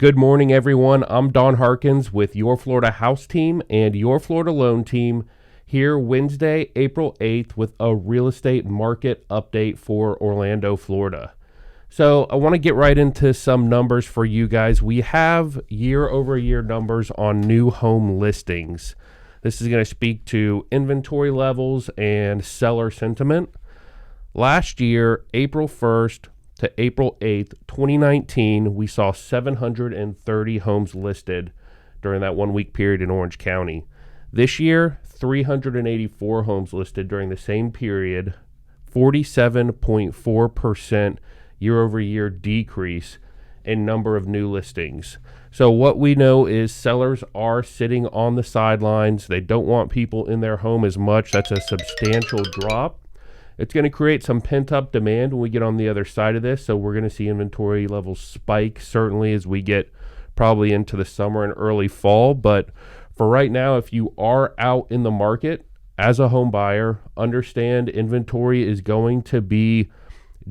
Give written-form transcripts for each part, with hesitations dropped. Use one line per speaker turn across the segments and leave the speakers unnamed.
Good morning, everyone. I'm Don Harkins with Your Florida House Team and Your Florida Loan Team here Wednesday, April 8th with a real estate market update for Orlando, Florida. So I want to get right into some numbers for you guys. We have year-over-year numbers on new home listings. This is going to speak to inventory levels and seller sentiment. Last year, April 1st, to April 8th, 2019, we saw 730 homes listed during that 1 week period in Orange County. This year, 384 homes listed during the same period, 47.4% year-over-year decrease in number of new listings. So what we know is sellers are sitting on the sidelines. They don't want people in their home as much. That's a substantial drop. It's going to create some pent-up demand when we get on the other side of this, so we're going to see inventory levels spike, certainly as we get probably into the summer and early fall. But for right now, if you are out in the market as a home buyer, understand inventory is going to be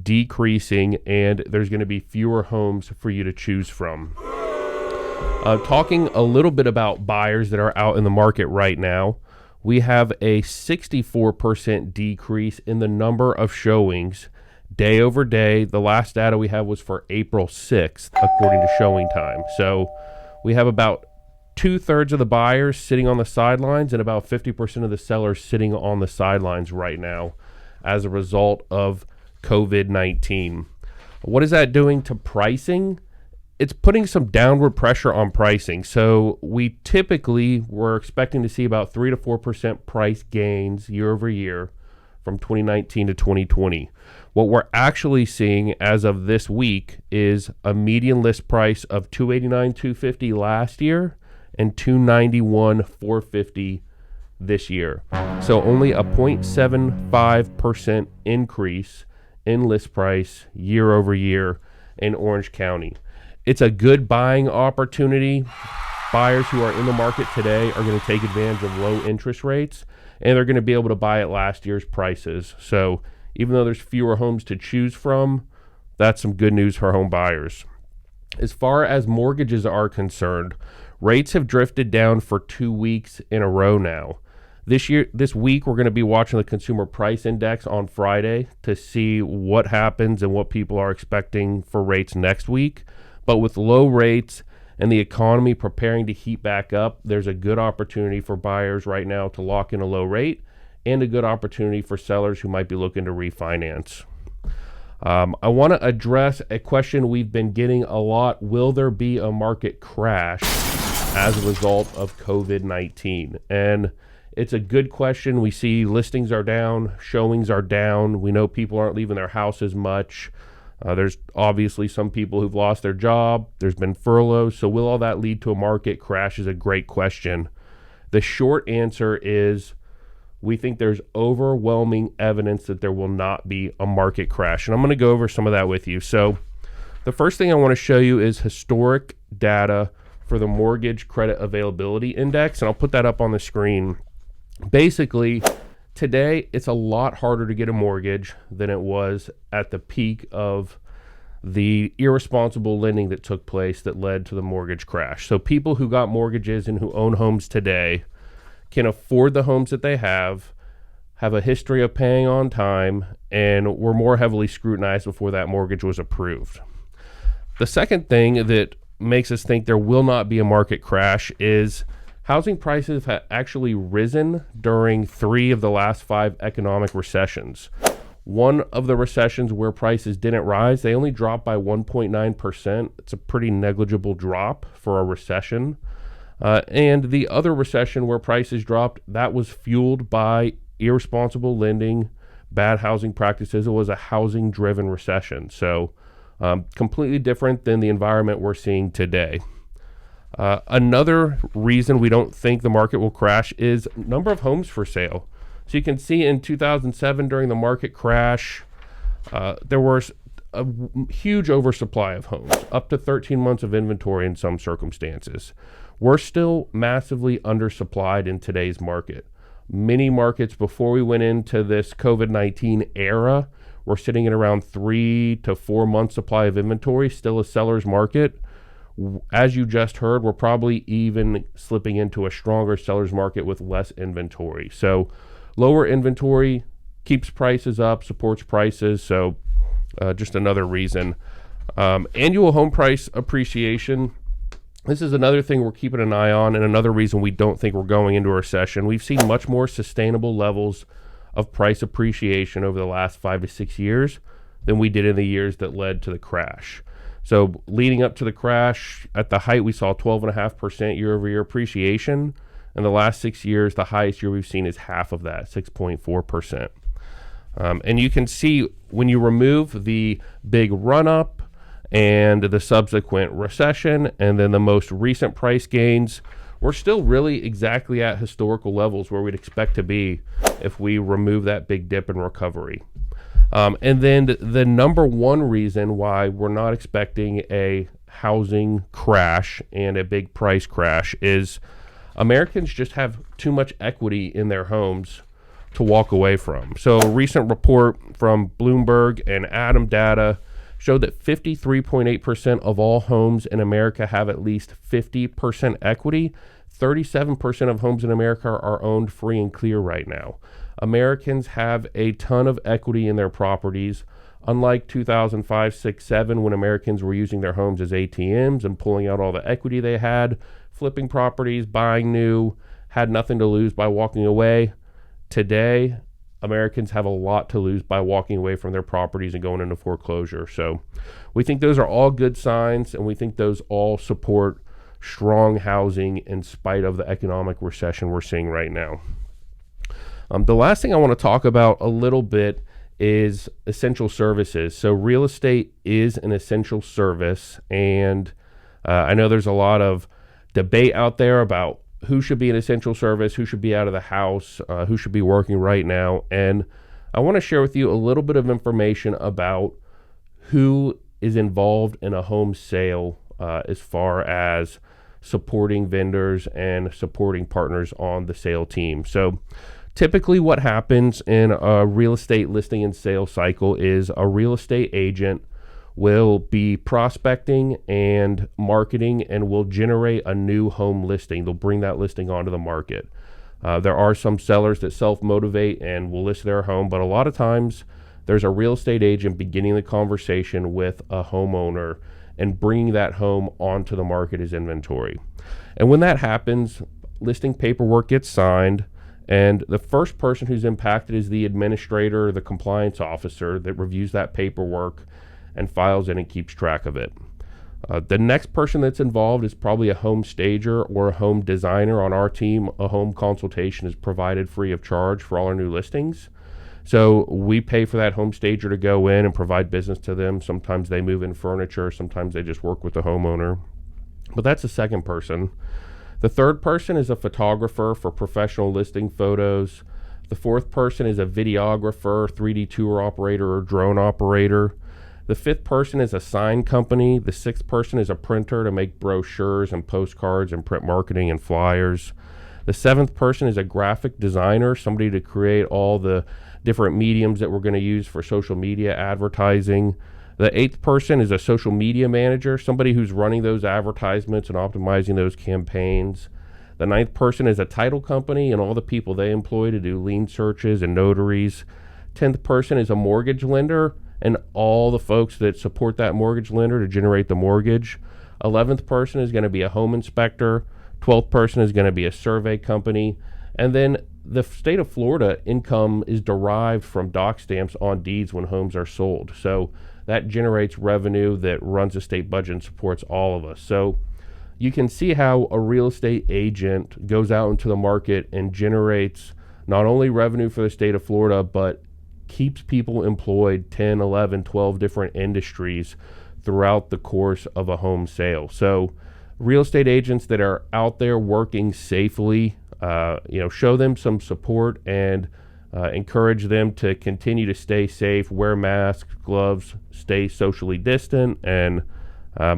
decreasing and there's going to be fewer homes for you to choose from. Talking a little bit about buyers that are out in the market right now, we have a 64% decrease in the number of showings day over day. The last data we have was for April 6th, according to Showing Time. So we have about 2/3 of the buyers sitting on the sidelines and about 50% of the sellers sitting on the sidelines right now as a result of COVID-19. What is that doing to pricing? It's putting some downward pressure on pricing. So we typically were expecting to see about 3 to 4% price gains year over year from 2019 to 2020. What we're actually seeing as of this week is a median list price of $289,250 last year and $291,450 this year. So only a 0.75% increase in list price year over year in Orange County. It's a good buying opportunity. Buyers who are in the market today are going to take advantage of low interest rates, and they're going to be able to buy at last year's prices. So even though there's fewer homes to choose from, that's some good news for home buyers. As far as mortgages are concerned, rates have drifted down for 2 weeks in a row now. This week, we're going to be watching the Consumer Price Index on Friday to see what happens and what people are expecting for rates next week. But with low rates and the economy preparing to heat back up, there's a good opportunity for buyers right now to lock in a low rate and a good opportunity for sellers who might be looking to refinance. I want to address a question we've been getting a lot. Will there be a market crash as a result of COVID-19? And it's a good question. We see listings are down, showings are down. We know people aren't leaving their house as much. There's obviously some people who've lost their job. There's been furloughs. So will all that lead to a market crash is a great question. The short answer is we think there's overwhelming evidence that there will not be a market crash. And I'm going to go over some of that with you. So the first thing I want to show you is historic data for the Mortgage Credit Availability Index. And I'll put that up on the screen. Basically, today, it's a lot harder to get a mortgage than it was at the peak of the irresponsible lending that took place that led to the mortgage crash. So people who got mortgages and who own homes today can afford the homes that they have a history of paying on time, and were more heavily scrutinized before that mortgage was approved. The second thing that makes us think there will not be a market crash is housing prices have actually risen during 3 of the last 5 economic recessions. One of the recessions where prices didn't rise, they only dropped by 1.9%. It's a pretty negligible drop for a recession. And the other recession where prices dropped, that was fueled by irresponsible lending, bad housing practices. It was a housing-driven recession. So completely different than the environment we're seeing today. Another reason we don't think the market will crash is number of homes for sale. So you can see in 2007 during the market crash, there was a huge oversupply of homes, up to 13 months of inventory in some circumstances. We're still massively undersupplied in today's market. Many markets before we went into this COVID-19 era were sitting at around 3 to 4 months supply of inventory, still a seller's market. As you just heard, we're probably even slipping into a stronger seller's market with less inventory. So lower inventory keeps prices up, supports prices. So just another reason. Annual home price appreciation. This is another thing we're keeping an eye on, and another reason we don't think we're going into a recession. We've seen much more sustainable levels of price appreciation over the last 5 to 6 years than we did in the years that led to the crash. So leading up to the crash, at the height, we saw 12.5% year-over-year appreciation. In the last 6 years, the highest year we've seen is half of that, 6.4%. And you can see when you remove the big run-up and the subsequent recession, and then the most recent price gains, we're still really exactly at historical levels where we'd expect to be if we remove that big dip in recovery. And then the number one reason why we're not expecting a housing crash and a big price crash is Americans just have too much equity in their homes to walk away from. So a recent report from Bloomberg and Adam Data showed that 53.8% of all homes in America have at least 50% equity. 37% of homes in America are owned free and clear right now. Americans have a ton of equity in their properties. Unlike 2005, 6, 7, when Americans were using their homes as ATMs and pulling out all the equity they had, flipping properties, buying new, had nothing to lose by walking away. Today, Americans have a lot to lose by walking away from their properties and going into foreclosure. So we think those are all good signs, and we think those all support strong housing in spite of the economic recession we're seeing right now. The last thing I want to talk about a little bit is essential services. So real estate is an essential service, and I know there's a lot of debate out there about who should be an essential service, who should be out of the house, who should be working right now. And I want to share with you a little bit of information about who is involved in a home sale as far as supporting vendors and supporting partners on the sale team. So typically what happens in a real estate listing and sale cycle is a real estate agent will be prospecting and marketing and will generate a new home listing. They'll bring that listing onto the market. There are some sellers that self-motivate and will list their home, but a lot of times there's a real estate agent beginning the conversation with a homeowner and bringing that home onto the market as inventory. And when that happens, listing paperwork gets signed, and the first person who's impacted is the administrator or the compliance officer that reviews that paperwork and files it and keeps track of it. The next person that's involved is probably a home stager or a home designer. On our team, a home consultation is provided free of charge for all our new listings. So we pay for that home stager to go in and provide business to them. Sometimes they move in furniture, sometimes they just work with the homeowner. But that's the second person. The third person is a photographer for professional listing photos. The fourth person is a videographer, 3D tour operator, or drone operator. The fifth person is a sign company. The sixth person is a printer to make brochures and postcards and print marketing and flyers. The seventh person is a graphic designer, somebody to create all the different mediums that we're going to use for social media advertising. The eighth person is a social media manager, somebody who's running those advertisements and optimizing those campaigns. The ninth person is a title company and all the people they employ to do lien searches and notaries. 10th person is a mortgage lender and all the folks that support that mortgage lender to generate the mortgage. 11th person is going to be a home inspector. 12th person is going to be a survey company. And then the state of Florida income is derived from doc stamps on deeds when homes are sold. So that generates revenue that runs the state budget and supports all of us. So you can see how a real estate agent goes out into the market and generates not only revenue for the state of Florida, but keeps people employed 10, 11, 12 different industries throughout the course of a home sale. So real estate agents that are out there working safely, show them some support and encourage them to continue to stay safe, wear masks, gloves, stay socially distant, and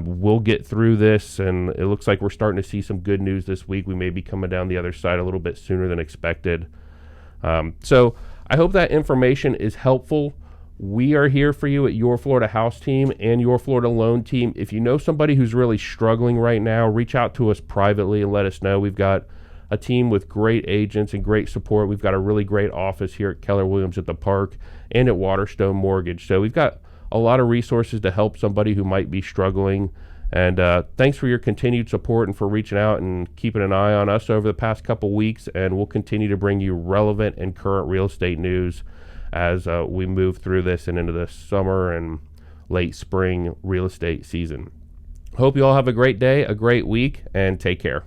we'll get through this. And it looks like we're starting to see some good news this week. We may be coming down the other side a little bit sooner than expected. So I hope that information is helpful. We are here for you at Your Florida House Team and Your Florida Loan Team. If you know somebody who's really struggling right now, reach out to us privately and let us know. We've got a team with great agents and great support. We've got a really great office here at Keller Williams at the Park and at Waterstone Mortgage. So we've got a lot of resources to help somebody who might be struggling. And thanks for your continued support and for reaching out and keeping an eye on us over the past couple weeks. And we'll continue to bring you relevant and current real estate news as we move through this and into the summer and late spring real estate season. Hope you all have a great day, a great week, and take care.